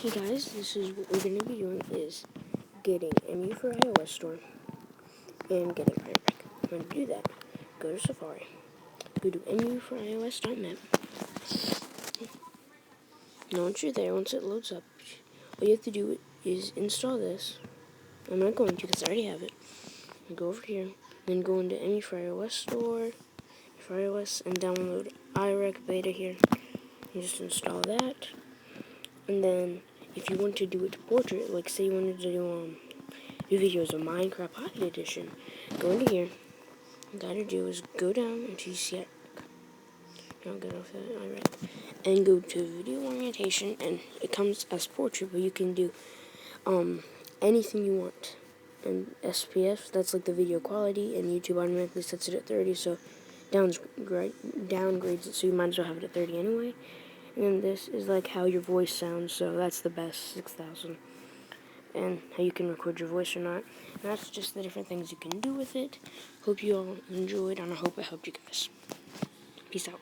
Hey guys, this is what we're going to be doing is getting MU for iOS store and getting iRec. When you do that, go to Safari, go to MU4iOS.net. Now once you're there, once it loads up, all you have to do is install this. I'm not going to because I already have it. Go over here, then go into MU for iOS store, for iOS, and download iRec beta here. You just install that, and then if you want to do it to portrait, like say you wanted to do videos of Minecraft Pocket Edition, go into here. All you gotta do is go down until you see it. I'll get off that, alright. And go to video orientation, and it comes as portrait, but you can do anything you want. And SPF, that's like the video quality, and YouTube automatically sets it at 30, so downgrades it, so you might as well have it at 30 anyway. And then this is like how your voice sounds, so that's the best, 6,000. And how you can record your voice or not. And that's just the different things you can do with it. Hope you all enjoyed, and I hope I helped you guys. Peace out.